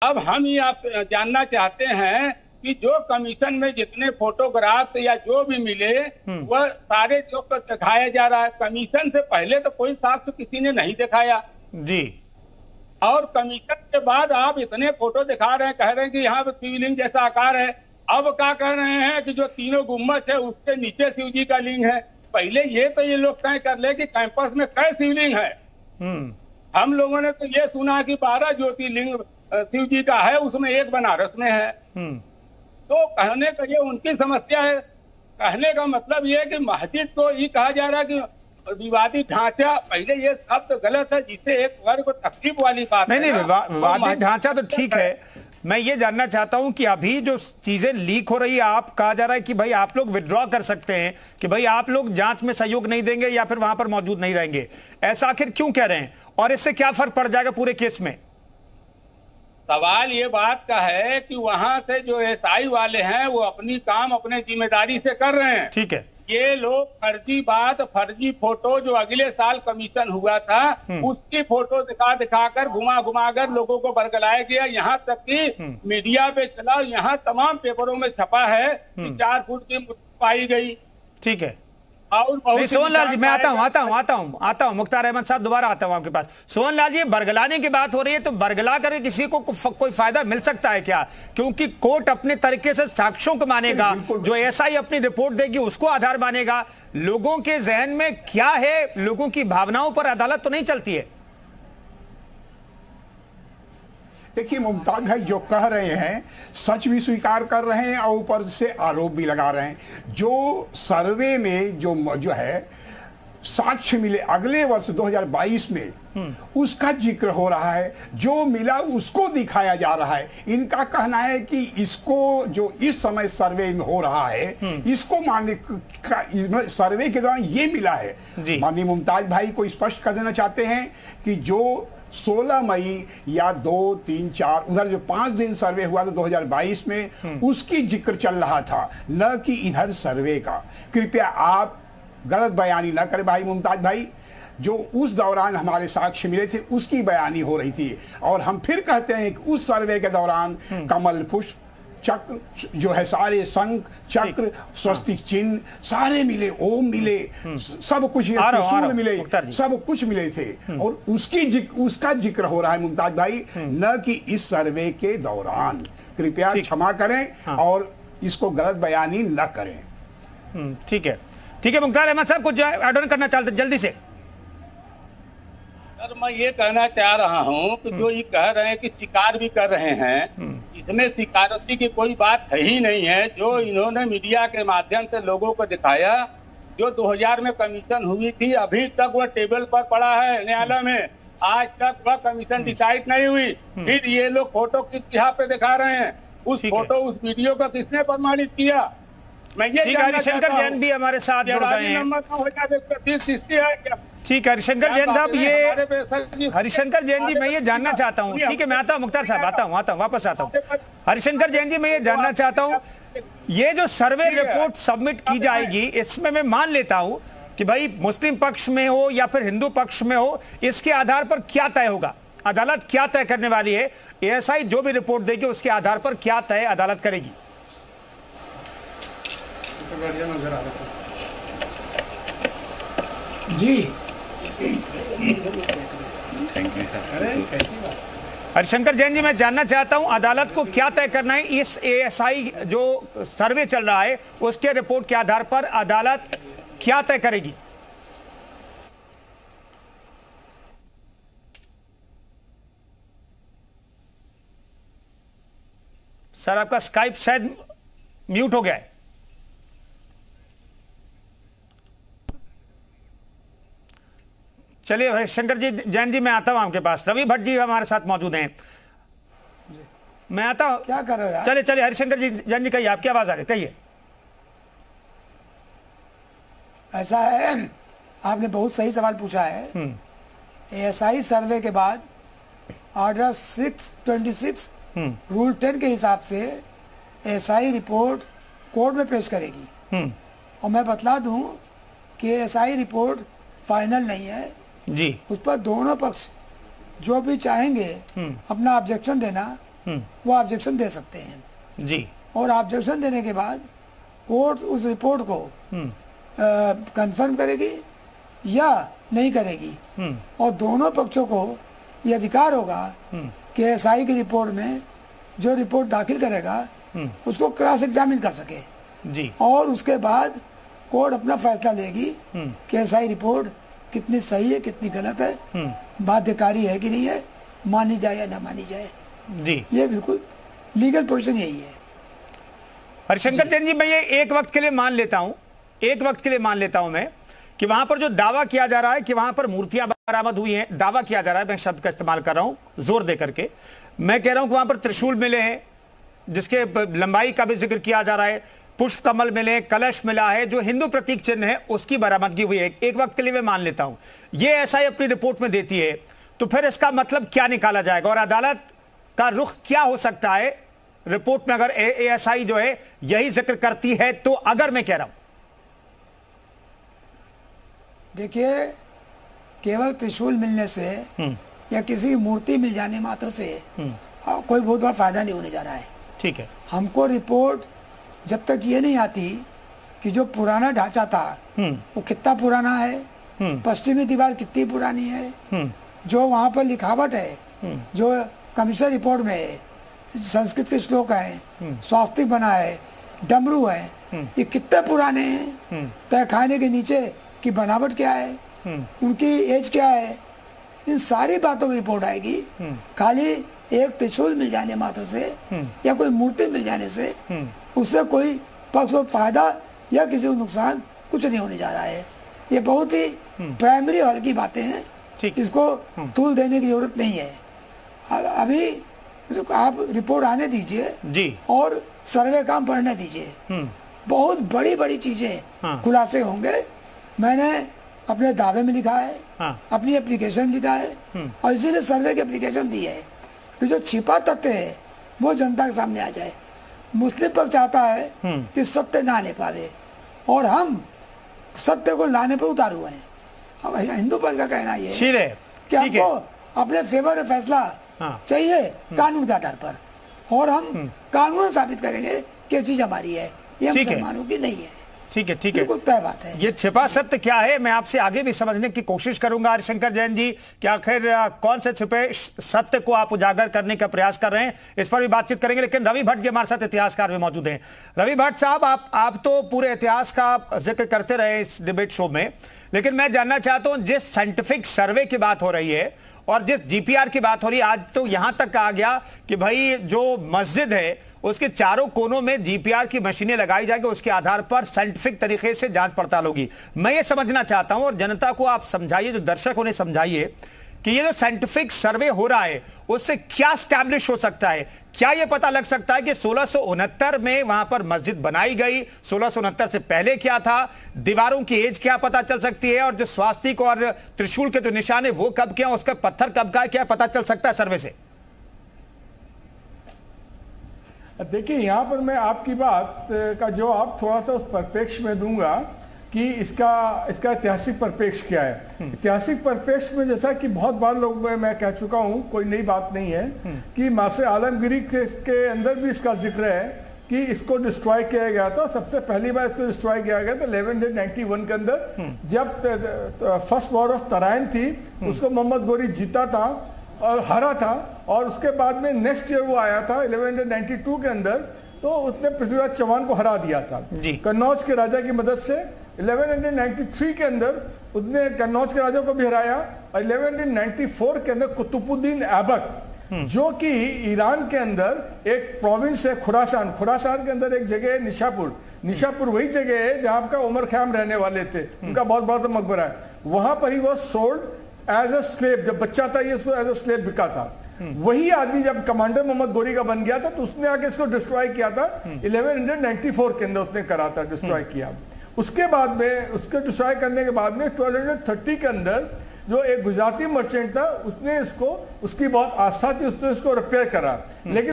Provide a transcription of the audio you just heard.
अब हम ये आप जानना चाहते हैं कि जो कमीशन में जितने फोटोग्राफ या जो भी मिले वह सारे जो दिखाया जा रहा है, कमीशन से पहले तो कोई साक्ष्य किसी ने नहीं दिखाया जी। और कमीशन के बाद आप इतने फोटो दिखा रहे हैं, कह रहे हैं कि यहाँ शिवलिंग जैसा आकार है। अब क्या कह रहे हैं कि जो तीनों गुम्बद है उसके नीचे शिव जी का लिंग है। पहले ये तो ये लोग तय कर ले कि कैंपस में कै शिवलिंग है। हम लोगों ने तो ये सुना कि 12 ज्योतिर्लिंग शिव जी का है, उसमें एक बनारस में है। तो कहने का ये उनकी समस्या है। कहने का मतलब ये है कि मस्जिद को ये कहा जा रहा है कि विवादित ढांचा, पहले ये शब्द गलत है जिससे एक वर्ग को तकलीफ वाली बात नहीं, विवादित ढांचा तो ठीक है। मैं ये जानना चाहता हूं कि अभी जो चीजें लीक हो रही है, आप कहा जा रहा है कि भाई आप लोग विड्रॉ कर सकते हैं, कि भाई आप लोग जांच में सहयोग नहीं देंगे या फिर वहां पर मौजूद नहीं रहेंगे। ऐसा आखिर क्यों कह रहे हैं और इससे क्या फर्क पड़ जाएगा पूरे केस में? सवाल ये बात का है कि वहां से जो एसआई वाले हैं वो अपनी काम अपने जिम्मेदारी से कर रहे हैं। ठीक है। ये लोग फर्जी बात, फर्जी फोटो जो अगले साल कमीशन हुआ था उसकी फोटो दिखा कर घुमा कर लोगों को बरगलाया गया। यहाँ तक कि मीडिया पे चला, यहाँ तमाम पेपरों में छपा है कि 4 फुट की मूर्ति पाई गई। ठीक है। और सोहनलाल जी, मैं आता हूं मुख्तार अहमद साहब, दोबारा आता हूं आपके पास। सोहनलाल जी, बरगलाने की बात हो रही है तो बरगला कर किसी को कोई फायदा मिल सकता है क्या? क्योंकि कोर्ट अपने तरीके से साक्ष्यों को मानेगा, जो एसआई अपनी रिपोर्ट देगी उसको आधार मानेगा। लोगों के जहन में क्या है, लोगों की भावनाओं पर अदालत तो नहीं चलती है। देखिए मुमताज भाई जो कह रहे हैं सच भी स्वीकार कर रहे हैं और ऊपर से आरोप भी लगा रहे हैं। जो सर्वे में जो है साक्ष्य मिले अगले वर्ष 2022 में उसका जिक्र हो रहा है, जो मिला उसको दिखाया जा रहा है। इनका कहना है कि इसको जो इस समय सर्वे में हो रहा है इसको मानने का, सर्वे के दौरान ये मिला है। माननीय मुमताज भाई को स्पष्ट कर देना चाहते हैं कि जो 16 मई या 2, 3, 4 उधर जो 5 दिन सर्वे हुआ था 2022 में उसकी जिक्र चल रहा था, न कि इधर सर्वे का। कृपया आप गलत बयानी न करें भाई मुमताज भाई। जो उस दौरान हमारे साक्ष्य मिले थे उसकी बयानी हो रही थी। और हम फिर कहते हैं कि उस सर्वे के दौरान कमल पुष्प, चक्र जो है, सारे शंख चक्र, स्वस्तिक चिन्ह सारे मिले, ओम मिले, सब कुछ त्रिशूल मिले, सब कुछ मिले थे। और उसका जिक्र हो रहा है मुमताज भाई, न कि इस सर्वे के दौरान। कृपया क्षमा करें और इसको गलत बयानी न करें। ठीक है, ठीक है। मुख्तार अहमद साहब कुछ ऐड ऑन करना चाहते जल्दी से? सर मैं ये कहना चाह रहा हूँ कि जो ये कह रहे हैं कि शिकार भी कर रहे हैं, इसमें शिकारती की कोई बात है ही नहीं है। जो इन्होंने मीडिया के माध्यम से लोगों को दिखाया, जो 2000 में कमीशन हुई थी अभी तक वह टेबल पर पड़ा है न्यायालय में, आज तक वह कमीशन डिसाइड नहीं हुई। फिर ये लोग फोटो किस यहाँ पे दिखा रहे हैं, उस फोटो उस वीडियो का किसने प्रमाणित किया? मैं ये हरिशंकर जैन भी हमारे साथ जुड़ गए हैं। ठीक है हरिशंकर जैन साहब, ये हरिशंकर जैन जी मैं ये जानना चाहता हूँ। ठीक है, मैं आता हूँ मुख्तार साहब, आता हूँ वापस आता हूँ। हरिशंकर जैन जी मैं ये जानना चाहता हूँ, ये जो सर्वे रिपोर्ट सबमिट की जाएगी इसमें मैं मान लेता हूँ कि भाई मुस्लिम पक्ष में हो या फिर हिंदू पक्ष में हो, इसके आधार पर क्या तय होगा? अदालत क्या तय करने वाली है? एएसआई जो भी रिपोर्ट देगी उसके आधार पर क्या तय अदालत करेगी? जी हरिशंकर जैन जी मैं जानना चाहता हूं अदालत को क्या तय करना है? इस एएसआई जो सर्वे चल रहा है उसके रिपोर्ट के आधार पर अदालत क्या तय करेगी? सर आपका स्काइप शायद म्यूट हो गया है। चलिए हरिशंकर जी जैन जी मैं आता हूं आपके पास। रवि भट्ट जी हमारे साथ मौजूद हैं, मैं आता हूं। क्या कर रहे हो यार? चलिए चलिए हरिशंकर जी जैन जी कहिए, आपकी आवाज आ रही, कहिए। ऐसा है, आपने बहुत सही सवाल पूछा है। एएसआई सर्वे के बाद ऑर्डर 626 रूल 10 के हिसाब से एएसआई रिपोर्ट कोर्ट में पेश करेगी। और मैं बतला दूं कि एएसआई रिपोर्ट फाइनल नहीं है जी। उस पर दोनों पक्ष जो भी चाहेंगे अपना ऑब्जेक्शन देना वो ऑब्जेक्शन दे सकते हैं जी। और ऑब्जेक्शन देने के बाद कोर्ट उस रिपोर्ट को कंफर्म करेगी या नहीं करेगी। और दोनों पक्षों को ये अधिकार होगा कि एसआई की रिपोर्ट में जो रिपोर्ट दाखिल करेगा उसको क्रॉस एग्जामिन कर सके जी। और उसके बाद कोर्ट अपना फैसला लेगी कि एसआई रिपोर्ट कितनी सही है कितनी गलत है, बाध्यकारी है कि नहीं है, मानी जाए या ना मानी जाए जी। ये बिल्कुल लीगल पोजीशन यही है। हरिशंकर जैन जी, मैं ये एक वक्त के लिए मान लेता हूं मैं कि वहां पर जो दावा किया जा रहा है कि वहां पर मूर्तियां बरामद हुई हैं, दावा किया जा रहा है, मैं शब्द का इस्तेमाल कर रहा हूं जोर दे करके, मैं कह रहा हूं कि वहां पर त्रिशूल मिले हैं जिसके लंबाई का भी जिक्र किया जा रहा है, पुष्प कमल मिले, कलश मिला है, जो हिंदू प्रतीक चिन्ह है उसकी बरामदगी हुई है। एक वक्त के लिए मैं मान लेता हूं ये एसआई अपनी रिपोर्ट में देती है, तो फिर इसका मतलब क्या निकाला जाएगा और अदालत का रुख क्या हो सकता है रिपोर्ट में अगर एएसआई जो है यही जिक्र करती है तो? अगर मैं कह रहा हूं, देखिए, केवल त्रिशूल मिलने से या किसी मूर्ति मिल जाने मात्र से कोई बहुत बड़ा फायदा नहीं होने जा रहा है। ठीक है, हमको रिपोर्ट जब तक ये नहीं आती कि जो पुराना ढांचा था वो कितना पुराना है, पश्चिमी दीवार कितनी पुरानी है, जो वहां पर लिखावट है, जो कमीशन रिपोर्ट में है, संस्कृत के श्लोक है, स्वास्तिक बना है, डमरू है, ये कितने पुराने हैं, तहखाने के नीचे की बनावट क्या है, उनकी एज क्या है, इन सारी बातों में रिपोर्ट आएगी। खाली एक त्रिशूल मिल जाने मात्र से या कोई मूर्ति मिल जाने से उससे कोई पक्ष को फायदा या किसी को नुकसान कुछ नहीं होने जा रहा है। ये बहुत ही प्राइमरी हल की बातें हैं, इसको तूल देने की जरूरत नहीं है। अभी तो आप रिपोर्ट आने दीजिए जी और सर्वे काम पढ़ने दीजिए, बहुत बड़ी बड़ी चीजें खुलासे होंगे। मैंने अपने दावे में लिखा है, अपनी एप्लीकेशन में लिखा है और इसीलिए सर्वे की एप्लीकेशन दी है कि जो छिपा तथ्य है वो जनता के सामने आ जाए। मुस्लिम पक्ष चाहता है कि सत्य ना ले पावे और हम सत्य को लाने पर उतारू हैं। हिंदू पक्ष का कहना ये है कि हमको अपने फेवर में फैसला चाहिए कानून के आधार पर, और हम कानून साबित करेंगे कि चीज हमारी है, ये मुसलमानों की नहीं है। ठीक है, ठीक है, तय बात है। ये छिपा सत्य क्या है मैं आपसे आगे भी समझने की कोशिश करूंगा हरिशंकर जैन जी, कि आखिर कौन से छिपे सत्य को आप उजागर करने का प्रयास कर रहे हैं, इस पर भी बातचीत करेंगे। लेकिन रवि भट्ट जी हमारे साथ इतिहासकार भी मौजूद हैं। रवि भट्ट साहब, आप तो पूरे इतिहास का जिक्र करते रहे इस डिबेट शो में, लेकिन मैं जानना चाहता हूं जिस साइंटिफिक सर्वे की बात हो रही है और जिस जीपीआर की बात हो रही है, आज तो यहां तक आ गया कि भाई जो मस्जिद है उसके चारों कोनों में जीपीआर की मशीनें लगाई जाएगी, उसके आधार पर साइंटिफिक तरीके से जांच पड़ताल होगी। मैं ये समझना चाहता हूं और जनता को आप समझाइए, जो दर्शक उन्हें समझाइए कि ये जो साइंटिफिक सर्वे हो रहा है उससे क्या स्टैब्लिश हो सकता है। क्या ये पता लग सकता है कि 1669 में वहां पर मस्जिद बनाई गई, 1669 से पहले क्या था, दीवारों की एज क्या पता चल सकती है, और जो स्वास्तिक और त्रिशूल के जो निशान है वो कब के हैं, उसका पत्थर कब का है, क्या पता चल सकता है सर्वे से? देखिए, यहाँ पर मैं आपकी बात का जवाब थोड़ा सा उस परिप्रेक्ष्य में दूंगा कि इसका ऐतिहासिक परिप्रेक्ष्य क्या है। ऐतिहासिक परिप्रेक्ष्य में जैसा कि बहुत बार लोग मैं कह चुका हूँ, कोई नई बात नहीं है कि मासे आलमगीरी के अंदर भी इसका जिक्र है कि इसको डिस्ट्रॉय किया गया था। सबसे पहली बार इसको डिस्ट्रॉय किया गया था 1191 के अंदर, जब फर्स्ट वॉर ऑफ तराइन थी, उसको मोहम्मद गोरी जीता था और हरा था, और उसके बाद में नेक्स्ट ईयर वो आया था 1192 के अंदर, तो उसने पृथ्वीराज चौहान को हरा दिया था कन्नौज के राजा की मदद से। 1193 के अंदर उसने कन्नौज के राजा को भी हराया, और 1194 के अंदर कुतुबुद्दीन ऐबक, जो कि ईरान के अंदर एक प्रोविंस है खुरासान के अंदर एक जगह है निशापुर वही जगह है जहां का उमर ख़याम रहने वाले थे, उनका बहुत बड़ा मकबरा है। वहां पर ही वो सोल्ड एज अ स्लेव, जब बच्चा था ये उसको एज अ स्लेव बिका था। वही आदमी जब कमांडर मोहम्मद गोरी का बन गया था तो उसने आके इसको डिस्ट्रॉय किया था 1194 के अंदर उसने करा था, डिस्ट्रॉय किया। उसके बाद में उसको डिस्ट्रॉय करने के बाद में 1230 के अंदर जो एक गुजराती मर्चेंट था उसने इसको, उसकी बहुत आस्था थी, उसने इसको रिपेयर करा। लेकिन